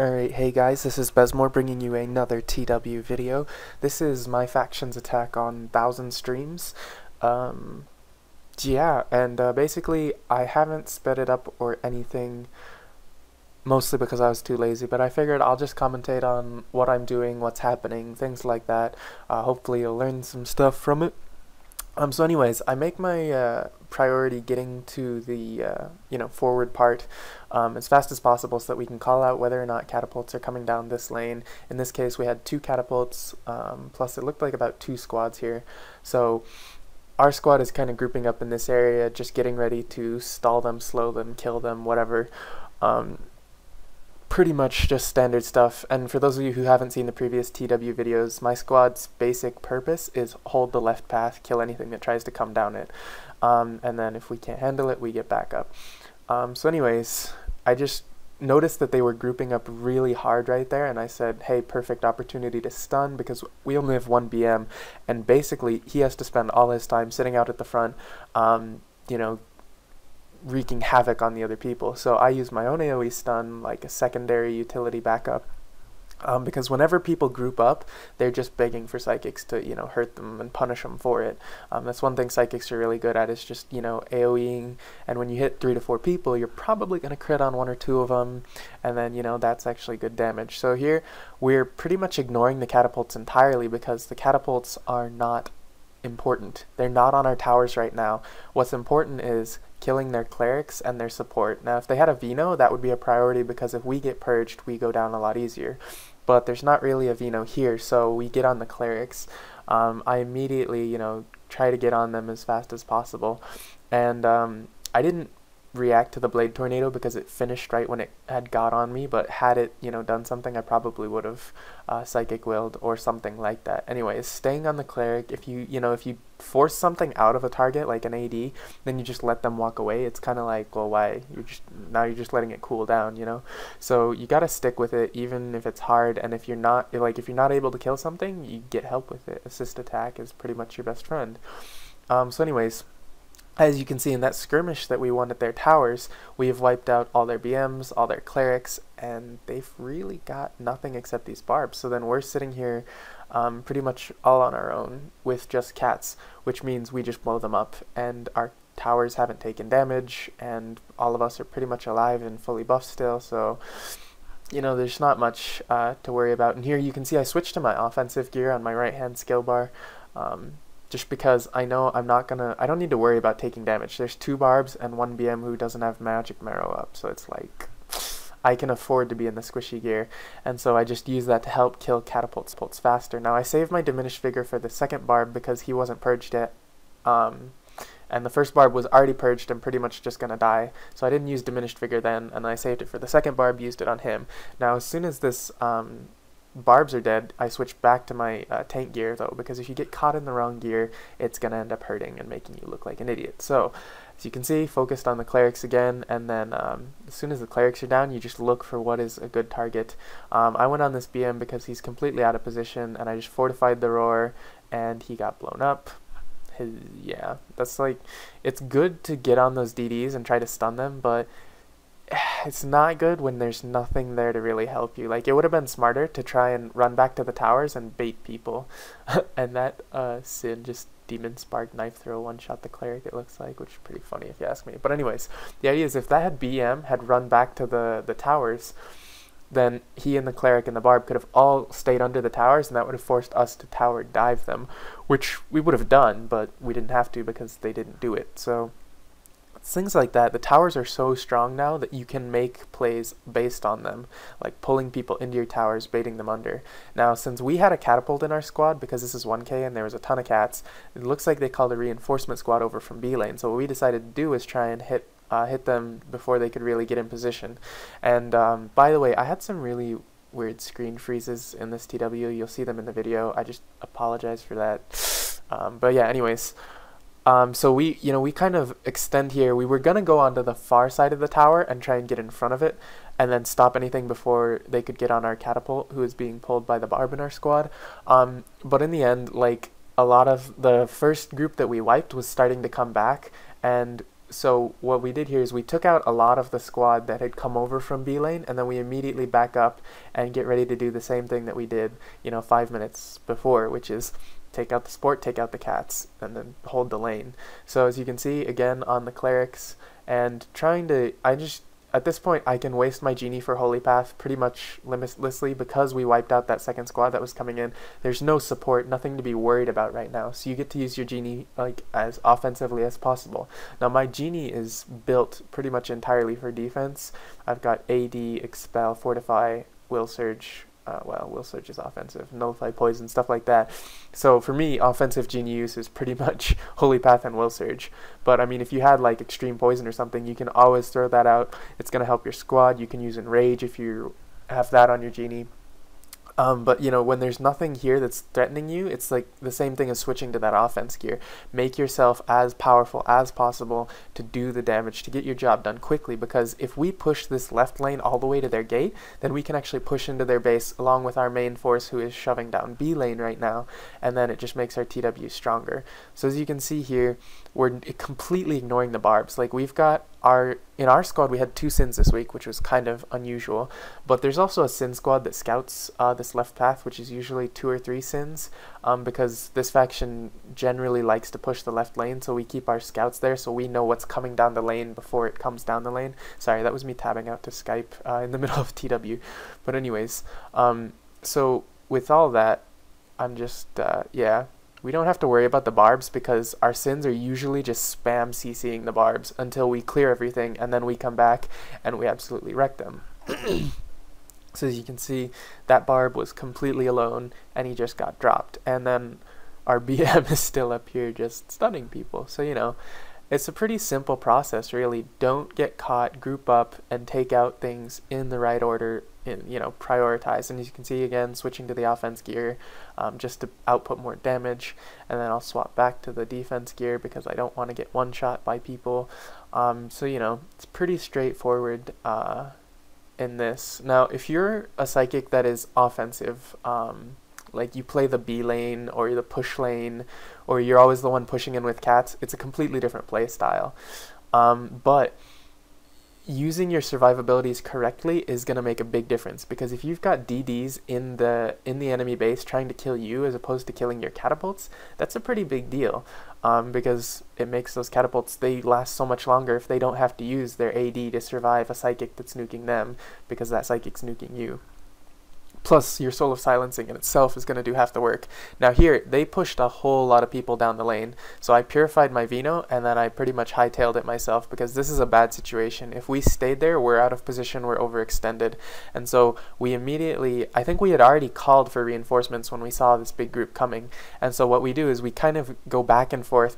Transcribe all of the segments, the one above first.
Alright, hey guys, this is Bezmor bringing you another TW video. This is my faction's attack on 1,000 streams. Yeah, and basically I haven't sped it up or anything, mostly because I was too lazy, but I figured I'll just commentate on what I'm doing, what's happening, things like that. Hopefully you'll learn some stuff from it. So anyways, I make my priority getting to the forward part as fast as possible so that we can call out whether or not catapults are coming down this lane. In this case, we had 2 catapults, plus it looked like about 2 squads here. So our squad is kind of grouping up in this area, just getting ready to stall them, slow them, kill them, whatever. Pretty much just standard stuff. And for those of you who haven't seen the previous TW videos, my squad's basic purpose is hold the left path, kill anything that tries to come down it, and then if we can't handle it, we get back up. So anyways, I just noticed that they were grouping up really hard right there, and I said, hey, perfect opportunity to stun, because we only have 1 BM, and basically he has to spend all his time sitting out at the front, wreaking havoc on the other people. So I use my own AoE stun like a secondary utility backup, because whenever people group up, they're just begging for psychics to hurt them and punish them for it. That's one thing psychics are really good at, is just AoEing, and when you hit 3 to 4 people, you're probably going to crit on 1 or 2 of them, and then that's actually good damage. So here we're pretty much ignoring the catapults entirely, because the catapults are not important. They're not on our towers right now. What's important is killing their clerics and their support. Now if they had a Vino, that would be a priority, because if we get purged, we go down a lot easier. But there's not really a Vino here, so we get on the clerics. I immediately try to get on them as fast as possible, and I didn't react to the blade tornado because it finished right when it had got on me, but had it done something, I probably would have psychic willed or something like that. Anyways, staying on the cleric, if you force something out of a target like an AD, then you just let them walk away. It's kind of like, well, why? You're just letting it cool down, so you got to stick with it even if it's hard. And if you're not able to kill something, you get help with it. Assist attack is pretty much your best friend. So anyways, as you can see in that skirmish that we won at their towers, we have wiped out all their BMs, all their clerics, and they've really got nothing except these barbs. So then we're sitting here pretty much all on our own with just cats, which means we just blow them up, and our towers haven't taken damage, and all of us are pretty much alive and fully buffed still, so there's not much to worry about. And here you can see I switched to my offensive gear on my right hand skill bar, just because I know I don't need to worry about taking damage. There's 2 barbs and 1 BM who doesn't have magic marrow up, so it's like I can afford to be in the squishy gear, and so I just use that to help kill catapults faster. Now I saved my diminished vigor for the second barb because he wasn't purged yet, and the first barb was already purged and pretty much just gonna die, so I didn't use diminished vigor then, and I saved it for the second barb, used it on him. Now as soon as this barbs are dead, I switch back to my tank gear though, because if you get caught in the wrong gear, it's gonna end up hurting and making you look like an idiot. So as you can see, focused on the clerics again, and then as soon as the clerics are down, you just look for what is a good target. I went on this BM because he's completely out of position, and I just fortified the roar, and he got blown up. Yeah, that's like, it's good to get on those DDs and try to stun them, but it's not good when there's nothing there to really help you. Like, it would have been smarter to try and run back to the towers and bait people. And that Sin just demon spark knife throw one-shot the cleric, it looks like, which is pretty funny if you ask me. But anyways, the idea is if that had BM had run back to the towers, then he and the cleric and the barb could have all stayed under the towers, and that would have forced us to tower dive them, which we would have done, but we didn't have to because they didn't do it. So things like that. The towers are so strong now that you can make plays based on them, like pulling people into your towers, baiting them under. Now, since we had a catapult in our squad, because this is 1K and there was a ton of cats, it looks like they called a reinforcement squad over from B lane. So what we decided to do is try and hit them before they could really get in position. And by the way, I had some really weird screen freezes in this TW. You'll see them in the video. I just apologize for that. But yeah, anyways. So we kind of extend here. We were gonna go onto the far side of the tower and try and get in front of it, and then stop anything before they could get on our catapult, who is being pulled by the barb in our squad. But in the end, like, a lot of the first group that we wiped was starting to come back, and so what we did here is we took out a lot of the squad that had come over from B lane, and then we immediately back up and get ready to do the same thing that we did, 5 minutes before, which is take out the support, take out the cats, and then hold the lane. So as you can see, again, on the clerics, and at this point, I can waste my genie for Holy Path pretty much limitlessly because we wiped out that second squad that was coming in. There's no support, nothing to be worried about right now. So you get to use your genie like as offensively as possible. Now my genie is built pretty much entirely for defense. I've got AD, Expel, Fortify, Will Surge. Will Surge is offensive, Nullify Poison, stuff like that. So for me, offensive genie use is pretty much Holy Path and Will Surge. But I mean, if you had like Extreme Poison or something, you can always throw that out. It's going to help your squad. You can use Enrage if you have that on your genie. But when there's nothing here that's threatening you, it's like the same thing as switching to that offense gear. Make yourself as powerful as possible to do the damage, to get your job done quickly, because if we push this left lane all the way to their gate, then we can actually push into their base along with our main force who is shoving down B lane right now, and then it just makes our TW stronger. So as you can see here, we're completely ignoring the barbs. Like we've got in our squad we had 2 Sins this week, which was kind of unusual, but there's also a Sin squad that scouts this left path, which is usually 2 or 3 Sins, because this faction generally likes to push the left lane, so we keep our scouts there so we know what's coming down the lane before it comes down the lane. Sorry, that was me tabbing out to Skype in the middle of TW. But anyways, so with all that, I'm just we don't have to worry about the barbs because our Sins are usually just spam CCing the barbs until we clear everything, and then we come back and we absolutely wreck them. So as you can see, that barb was completely alone and he just got dropped, and then our BM is still up here just stunning people. So it's a pretty simple process really. Don't get caught, group up, and take out things in the right order, prioritize. And as you can see, again, switching to the offense gear just to output more damage, and then I'll swap back to the defense gear because I don't want to get one shot by people. So it's pretty straightforward in this. Now if you're a psychic that is offensive, like you play the B lane or the push lane, or you're always the one pushing in with cats, it's a completely different play style. But using your survivabilities correctly is going to make a big difference, because if you've got DDs in the enemy base trying to kill you as opposed to killing your catapults, that's a pretty big deal, because it makes those catapults, they last so much longer if they don't have to use their AD to survive a psychic that's nuking them, because that psychic's nuking you. Plus, your Soul of Silencing in itself is going to do half the work. Now here, they pushed a whole lot of people down the lane, so I purified my Vino, and then I pretty much hightailed it myself, because this is a bad situation. If we stayed there, we're out of position, we're overextended, and so we immediately, I think we had already called for reinforcements when we saw this big group coming, and so what we do is we kind of go back and forth,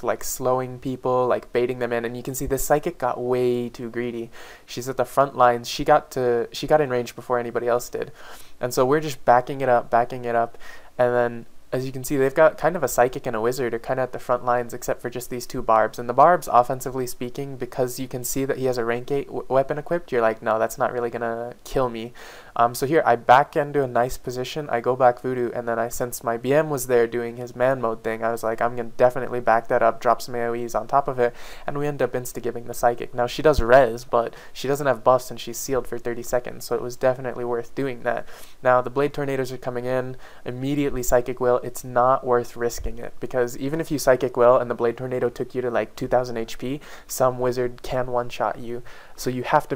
like slowing people, like baiting them in, and you can see this Psychic got way too greedy. She's at the front lines, she got in range before anybody else did. And so we're just backing it up, and then as you can see, they've got kind of a Psychic and a Wizard are kind of at the front lines, except for just these 2 barbs. And the barbs, offensively speaking, because you can see that he has a rank 8 weapon equipped, you're like, no, that's not really gonna kill me. So here, I back into a nice position, I go back Voodoo, and then since my BM was there doing his man mode thing, I was like, I'm gonna definitely back that up, drop some AoEs on top of it, and we end up insta-giving the Psychic. Now, she does res, but she doesn't have buffs, and she's sealed for 30 seconds, so it was definitely worth doing that. Now, the Blade Tornadoes are coming in, immediately Psychic Will. It's not worth risking it, because even if you Psychic Will and the Blade Tornado took you to like 2000 HP, some Wizard can one-shot you, so you have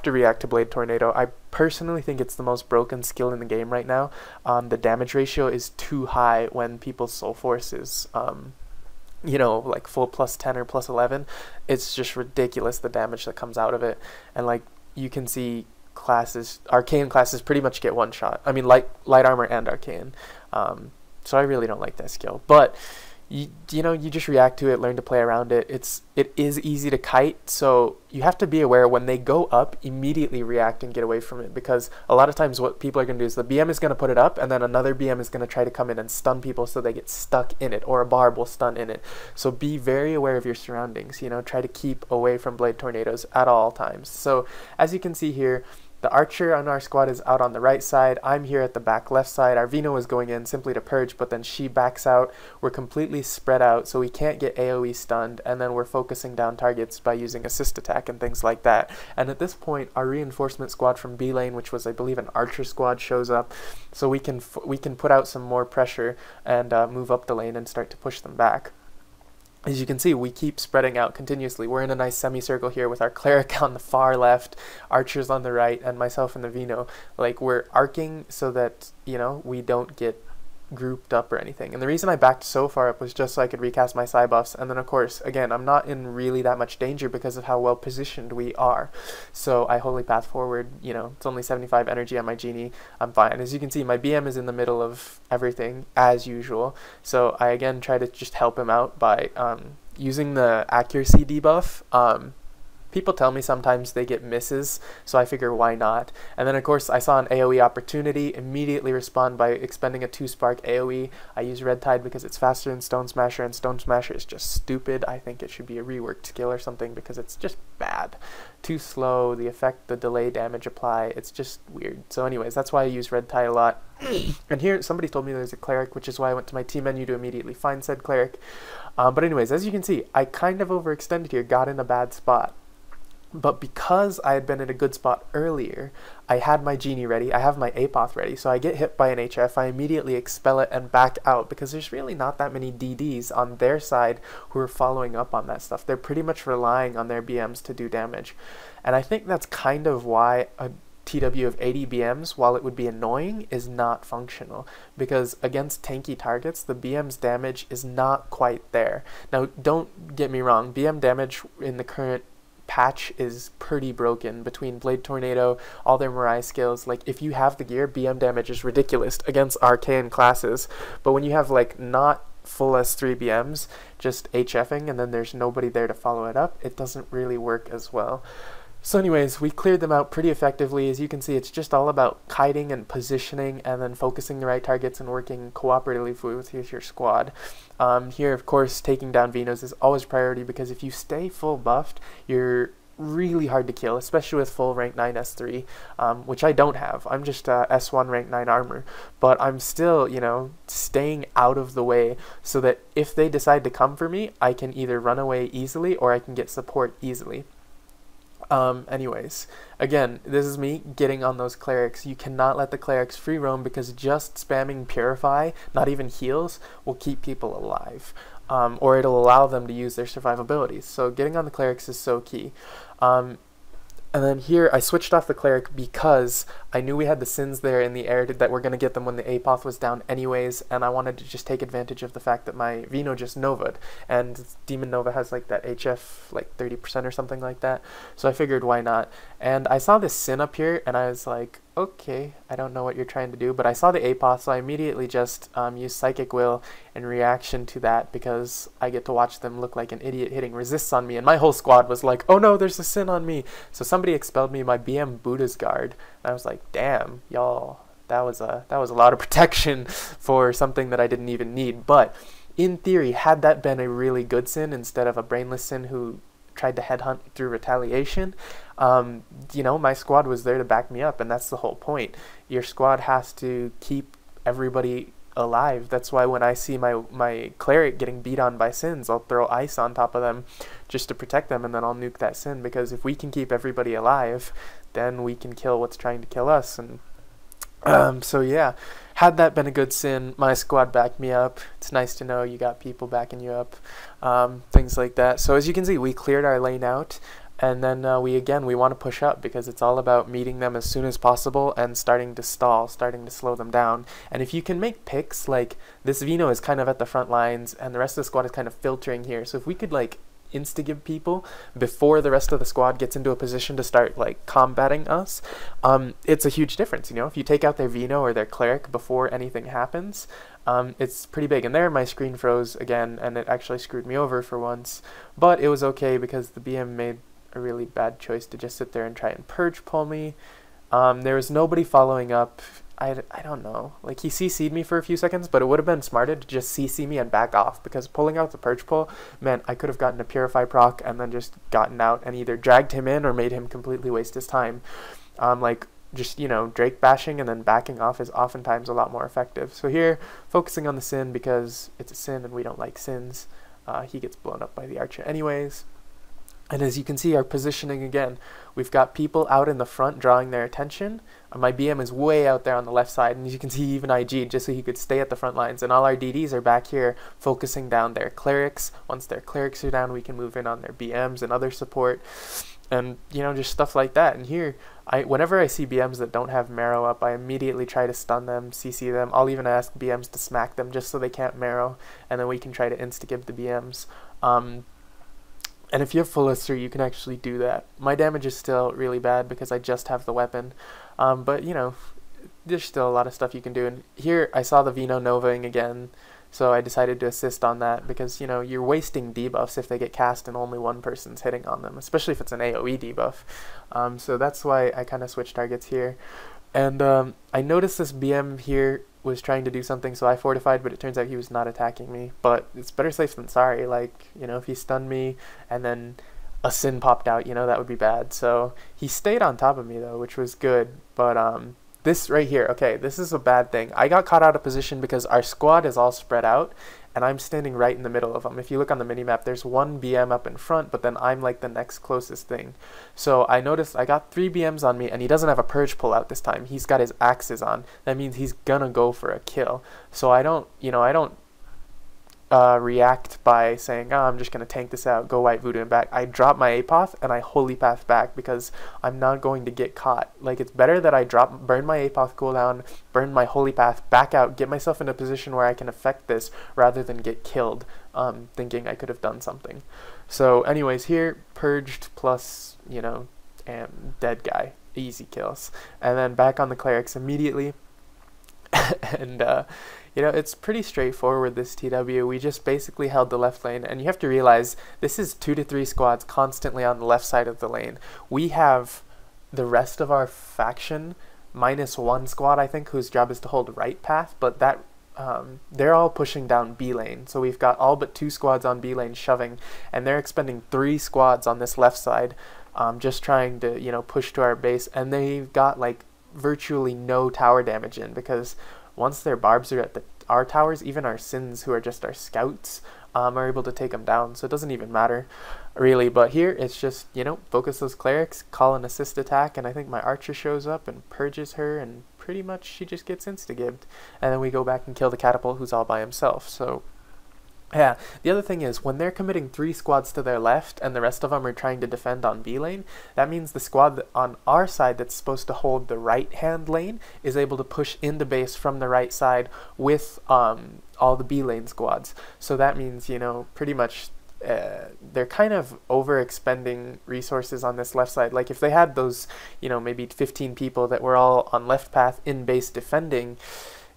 to react to Blade Tornado. I personally think it's the most broken skill in the game right now. The damage ratio is too high when people's Soul Force is like full +10 or +11. It's just ridiculous the damage that comes out of it, and like you can see arcane classes pretty much get one shot. I mean, light armor and arcane. So I really don't like that skill, but you just react to it, learn to play around it. It is easy to kite, so you have to be aware when they go up, immediately react and get away from it, because a lot of times what people are going to do is the BM is going to put it up, and then another BM is going to try to come in and stun people so they get stuck in it, or a barb will stun in it. So be very aware of your surroundings, try to keep away from Blade Tornadoes at all times. So as you can see here, The archer on our squad is out on the right side. I'm here at the back left side. Our Vino is going in simply to purge, but then she backs out. We're completely spread out, so we can't get AoE stunned, and then we're focusing down targets by using assist attack and things like that. And at this point, our reinforcement squad from B lane, which was, I believe, an archer squad, shows up, so we can put out some more pressure and move up the lane and start to push them back. As you can see, we keep spreading out continuously. We're in a nice semicircle here with our cleric on the far left, archers on the right, and myself and the Vino. Like, we're arcing so that, you know, we don't get grouped up or anything. And the reason I backed so far up was just so I could recast my side buffs. And then, of course, again, I'm not in really that much danger because of how well positioned we are. So I holy path forward. You know, it's only 75 energy on my genie. I'm fine. As you can see, my BM is in the middle of everything as usual. So I again try to just help him out by using the accuracy debuff. People tell me sometimes they get misses, so I figure why not. And then of course I saw an AoE opportunity, immediately respond by expending a 2-spark AoE. I use Red Tide because it's faster than Stone Smasher, and Stone Smasher is just stupid. I think it should be a reworked skill or something because it's just bad. Too slow, the effect, the delay damage apply, it's just weird. So anyways, that's why I use Red Tide a lot. And here somebody told me there's a cleric, which is why I went to my team menu to immediately find said cleric. But anyways, as you can see, I kind of overextended here, got in a bad spot. But because I had been in a good spot earlier, I had my genie ready, I have my Apoth ready, so I get hit by an HF, I immediately expel it and back out, because there's really not that many DDs on their side who are following up on that stuff. They're pretty much relying on their BMs to do damage. And I think that's kind of why a TW of 80 BMs, while it would be annoying, is not functional, because against tanky targets, the BM's damage is not quite there. Now, don't get me wrong, BM damage in the current patch is pretty broken between Blade Tornado, all their Mirai skills. Like, if you have the gear, BM damage is ridiculous against arcane classes, but when you have like not full S3 BMs, just HFing, and then there's nobody there to follow it up, it doesn't really work as well. So anyways, we cleared them out pretty effectively. As you can see, it's just all about kiting and positioning and then focusing the right targets and working cooperatively with your squad. Here, of course, taking down Venos is always priority, because if you stay full buffed, you're really hard to kill, especially with full rank 9 S3, which I don't have. I'm just S1 rank 9 armor, but I'm still, you know, staying out of the way so that if they decide to come for me, I can either run away easily or I can get support easily. Anyways, again, this is me getting on those clerics. You cannot let the clerics free roam, because just spamming Purify, not even heals, will keep people alive. Or it'll allow them to use their survivabilities. So getting on the clerics is so key. And then here, I switched off the cleric because I knew we had the sins there in the air that were going to get them when the Apoth was down anyways, and I wanted to just take advantage of the fact that my Vino just Nova'd, and Demon Nova has like that HF like 30% or something like that, so I figured why not. And I saw this sin up here, and I was like, okay, I don't know what you're trying to do, but I saw the Apoth, so I immediately just used Psychic Will in reaction to that, because I get to watch them look like an idiot hitting resists on me, and my whole squad was like, oh no, there's a sin on me. So somebody expelled me, my BM Buddha's Guard, and I was like, damn, y'all, that was a lot of protection for something that I didn't even need. But in theory, had that been a really good sin instead of a brainless sin who tried to headhunt through retaliation, you know, my squad was there to back me up, and that's the whole point. Your squad has to keep everybody alive. That's why when I see my cleric getting beat on by sins, I'll throw ice on top of them just to protect them, and then I'll nuke that sin, because if we can keep everybody alive, then we can kill what's trying to kill us. And so yeah, had that been a good sin, my squad backed me up. It's nice to know you got people backing you up, things like that. So as you can see, we cleared our lane out, and then we want to push up, because it's all about meeting them as soon as possible and starting to stall, starting to slow them down. And if you can make picks, like this Vino is kind of at the front lines and the rest of the squad is kind of filtering here, so if we could like insta-give people before the rest of the squad gets into a position to start like combating us, it's a huge difference. You know, if you take out their Vino or their cleric before anything happens, it's pretty big. And there my screen froze again, and it actually screwed me over for once, but it was okay because the BM made a really bad choice to just sit there and try and purge pull me. There was nobody following up. I don't know, like he CC'd me for a few seconds, but it would have been smarter to just CC me and back off, because pulling out the purge pull meant I could have gotten a Purify proc and then just gotten out and either dragged him in or made him completely waste his time. Like just, you know, Drake bashing and then backing off is oftentimes a lot more effective. So here, focusing on the Sin because it's a Sin and we don't like Sins. He gets blown up by the Archer anyways. And as you can see, our positioning again, we've got people out in the front drawing their attention. My BM is way out there on the left side, and as you can see, even IG just so he could stay at the front lines. And all our DDs are back here focusing down their clerics. Once their clerics are down, we can move in on their BMs and other support. And, you know, just stuff like that. And here, whenever I see BMs that don't have Marrow up, I immediately try to stun them, CC them. I'll even ask BMs to smack them just so they can't Marrow, and then we can try to insta-give the BMs. And if you have full Lister, you can actually do that. My damage is still really bad because I just have the weapon. But, you know, there's still a lot of stuff you can do. And here, I saw the Vino Novaing again, so I decided to assist on that because, you know, you're wasting debuffs if they get cast and only one person's hitting on them, especially if it's an AoE debuff. So that's why I kind of switched targets here. And I noticed this BM here was trying to do something, so I fortified, but it turns out he was not attacking me. But it's better safe than sorry. Like, you know, if he stunned me and then a Sin popped out, you know, that would be bad. So he stayed on top of me though, which was good. But this right here, okay, this is a bad thing. I got caught out of position because our squad is all spread out and I'm standing right in the middle of them. If you look on the minimap, there's one BM up in front, but then I'm like the next closest thing. So I noticed I got 3 BMs on me, and he doesn't have a purge pull out this time. He's got his axes on. That means he's gonna go for a kill. So I don't, you know, I don't react by saying, oh, I'm just going to tank this out, go White Voodoo and back. I drop my Apoth and I Holy Path back because I'm not going to get caught. Like, it's better that I burn my Apoth cooldown, burn my Holy Path, back out, get myself in a position where I can affect this rather than get killed, thinking I could have done something. So anyways, here, purged plus, you know, and dead guy. Easy kills. And then back on the clerics immediately. And, you know, it's pretty straightforward, this TW. We just basically held the left lane, and you have to realize this is 2 to 3 squads constantly on the left side of the lane. We have the rest of our faction minus 1 squad, I think, whose job is to hold right path, but that they're all pushing down B lane. So we've got all but 2 squads on B lane shoving, and they're expending 3 squads on this left side, just trying to, you know, push to our base, and they've got like virtually no tower damage in because once their barbs are at our towers, even our Sins, who are just our scouts, are able to take them down. So it doesn't even matter, really. But here, it's just, you know, focus those clerics, call an assist attack, and I think my Archer shows up and purges her, and pretty much she just gets insta-gibbed. And then we go back and kill the Catapult, who's all by himself. So yeah, the other thing is, when they're committing 3 squads to their left and the rest of them are trying to defend on B lane, that means the squad on our side that's supposed to hold the right-hand lane is able to push into base from the right side with all the B lane squads. So that means, you know, pretty much they're kind of overexpending resources on this left side. Like, if they had those, you know, maybe 15 people that were all on left path in base defending,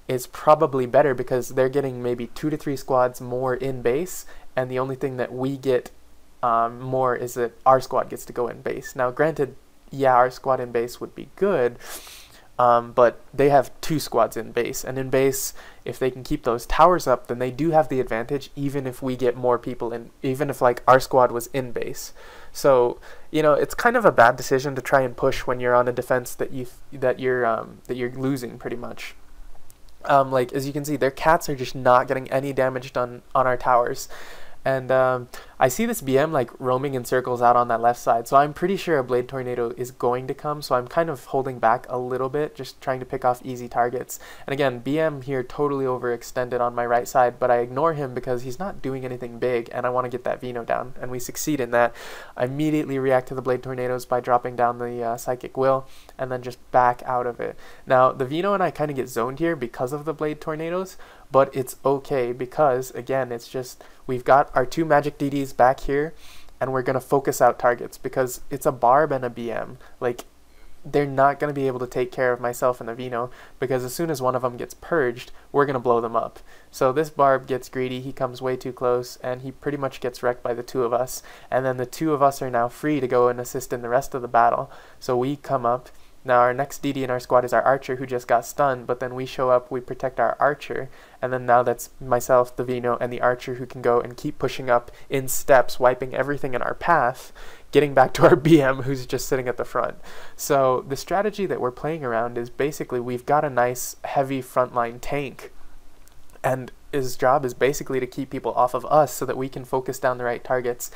is probably better because they're getting maybe 2 to 3 squads more in base, and the only thing that we get more is that our squad gets to go in base. Now granted, yeah, our squad in base would be good, but they have 2 squads in base, and in base, if they can keep those towers up, then they do have the advantage even if we get more people in, even if like our squad was in base. So, you know, it's kind of a bad decision to try and push when you're on a defense that you're losing pretty much. Like, as you can see, their cats are just not getting any damage done on our towers. And I see this BM like roaming in circles out on that left side, so I'm pretty sure a Blade Tornado is going to come, so I'm kind of holding back a little bit, just trying to pick off easy targets. And again, BM here totally overextended on my right side, but I ignore him because he's not doing anything big, and I want to get that Vino down, and we succeed in that. I immediately react to the Blade Tornadoes by dropping down the Psychic Will, and then just back out of it. Now, the Vino and I kind of get zoned here because of the Blade Tornadoes, but it's okay because, again, it's just, we've got our 2 magic DDs back here, and we're going to focus out targets because it's a Barb and a BM. Like, they're not going to be able to take care of myself and the Vino because as soon as one of them gets purged, we're going to blow them up. So this Barb gets greedy, he comes way too close, and he pretty much gets wrecked by the 2 of us. And then the 2 of us are now free to go and assist in the rest of the battle. So we come up, Now our next DD in our squad is our archer who just got stunned, but then we show up, we protect our archer, and then now that's myself, the Vino, and the archer who can go and keep pushing up in steps, wiping everything in our path, getting back to our BM who's just sitting at the front. So the strategy that we're playing around is basically we've got a nice heavy frontline tank, and his job is basically to keep people off of us so that we can focus down the right targets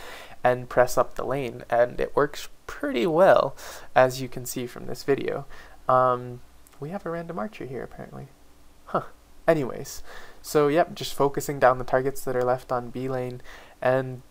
and press up the lane, and it works pretty well, as you can see from this video. We have a random archer here apparently. Anyways, so yep, just focusing down the targets that are left on B lane, and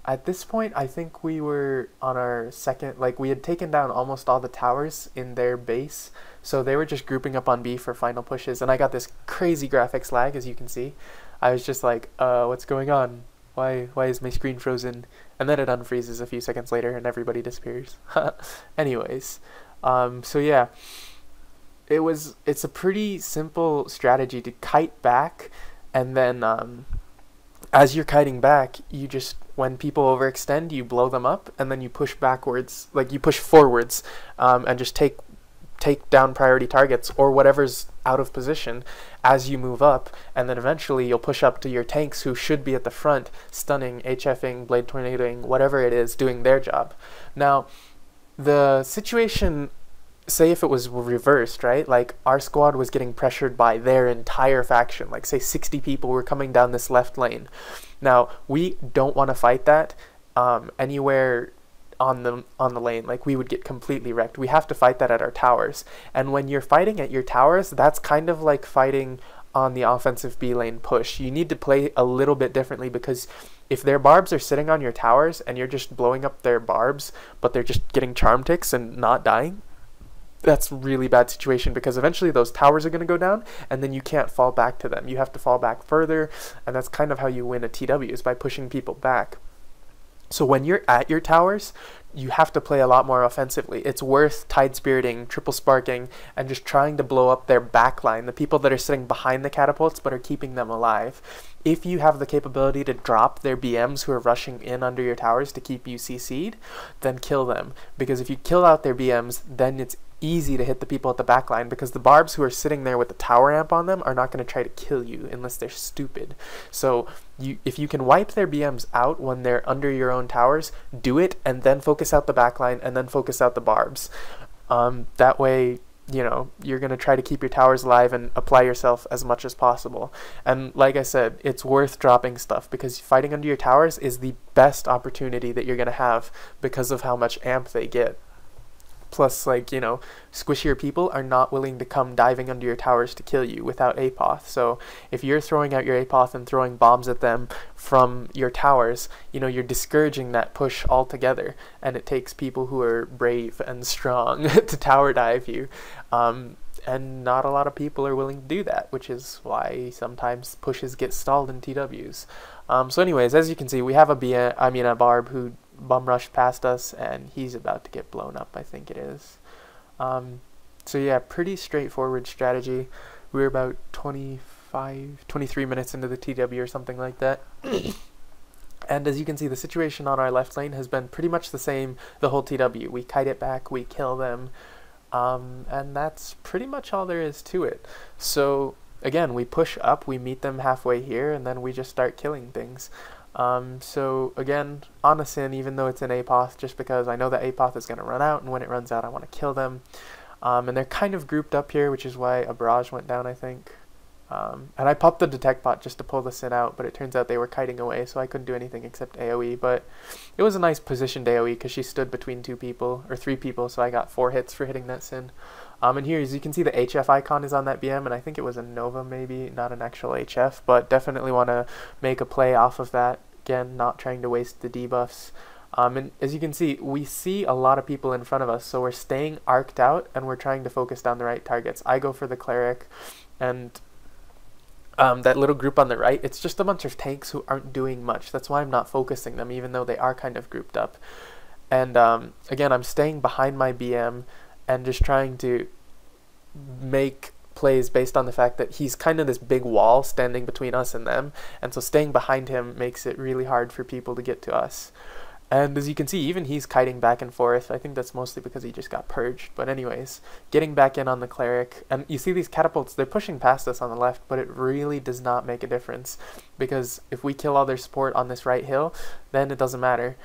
at this point I think we were on our second, like we had taken down almost all the towers in their base, so they were just grouping up on B for final pushes, and I got this crazy graphics lag, as you can see. I was just like, what's going on? Why is my screen frozen? And then it unfreezes a few seconds later and everybody disappears. Anyways, so yeah, it's a pretty simple strategy to kite back, and then as you're kiting back, you just, when people overextend, you blow them up, and then you push backwards, like you push forwards, and just take down priority targets or whatever's out of position as you move up, and then eventually you'll push up to your tanks who should be at the front, stunning, HFing, blade tornadoing, whatever it is, doing their job. Now, the situation, say if it was reversed, right? Like our squad was getting pressured by their entire faction, like say 60 people were coming down this left lane. Now, we don't want to fight that anywhere on the lane. Like we would get completely wrecked. We have to fight that at our towers, and when you're fighting at your towers, that's kind of like fighting on the offensive B lane push. You need to play a little bit differently, because if their barbs are sitting on your towers and you're just blowing up their barbs but they're just getting charm ticks and not dying, that's a really bad situation, because eventually those towers are going to go down and then you can't fall back to them. You have to fall back further, and that's kind of how you win a TW, is by pushing people back. So when you're at your towers, you have to play a lot more offensively. It's worth tide spiriting, triple sparking, and just trying to blow up their backline, the people that are sitting behind the catapults but are keeping them alive. If you have the capability to drop their BMs who are rushing in under your towers to keep you CC'd, then kill them. Because if you kill out their BMs, then it's easy to hit the people at the backline, because the barbs who are sitting there with the tower amp on them are not going to try to kill you unless they're stupid. So if you can wipe their BMs out when they're under your own towers, do it, and then focus out the backline, and then focus out the barbs. That way, you know, you're going to try to keep your towers alive and apply yourself as much as possible. And like I said, it's worth dropping stuff, because fighting under your towers is the best opportunity that you're going to have because of how much amp they get. Plus, like, you know, squishier people are not willing to come diving under your towers to kill you without APOTH. So if you're throwing out your APOTH and throwing bombs at them from your towers, you know, you're discouraging that push altogether. And it takes people who are brave and strong to tower dive you. And not a lot of people are willing to do that, which is why sometimes pushes get stalled in TWs. So anyways, as you can see, we have a barb who bum rushed past us, and he's about to get blown up, I think it is. So yeah, pretty straightforward strategy. We're about 23 minutes into the TW or something like that. And as you can see, the situation on our left lane has been pretty much the same the whole TW. We kite it back, we kill them, and that's pretty much all there is to it. So again, we push up, we meet them halfway here, and then we just start killing things. So again, on a Sin, even though it's an APOTH, just because I know that APOTH is going to run out, and when it runs out I want to kill them. And they're kind of grouped up here, which is why a barrage went down, I think. And I popped the detect bot just to pull the Sin out, but it turns out they were kiting away, so I couldn't do anything except AoE. But it was a nice positioned AoE, because she stood between 2 people, or 3 people, so I got 4 hits for hitting that Sin. And here, as you can see, the HF icon is on that BM, and I think it was a Nova maybe, not an actual HF, but definitely want to make a play off of that. Again, not trying to waste the debuffs. And as you can see, we see a lot of people in front of us, so we're staying arced out, and we're trying to focus down the right targets. I go for the Cleric, and that little group on the right, it's just a bunch of tanks who aren't doing much. That's why I'm not focusing them, even though they are kind of grouped up. And again, I'm staying behind my BM and just trying to make plays based on the fact that he's kind of this big wall standing between us and them, and so staying behind him makes it really hard for people to get to us. And as you can see, even he's kiting back and forth. I think that's mostly because he just got purged. But anyways, getting back in on the cleric. And you see these catapults, they're pushing past us on the left, but it really does not make a difference. Because if we kill all their support on this right hill, then it doesn't matter.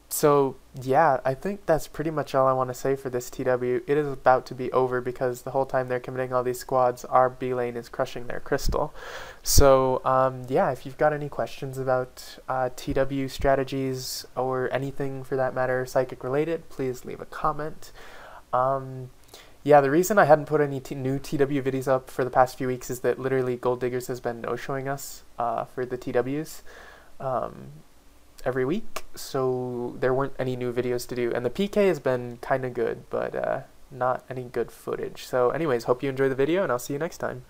So yeah, I think that's pretty much all I want to say for this TW. It is about to be over because the whole time they're committing all these squads, our B lane is crushing their crystal. So yeah, if you've got any questions about TW strategies or anything for that matter psychic related, please leave a comment. Yeah, the reason I hadn't put any new TW videos up for the past few weeks is that literally GoldDigrz has been no-showing us for the TWs every week, so there weren't any new videos to do, and the PK has been kind of good, but not any good footage. So anyways, hope you enjoy the video, and I'll see you next time.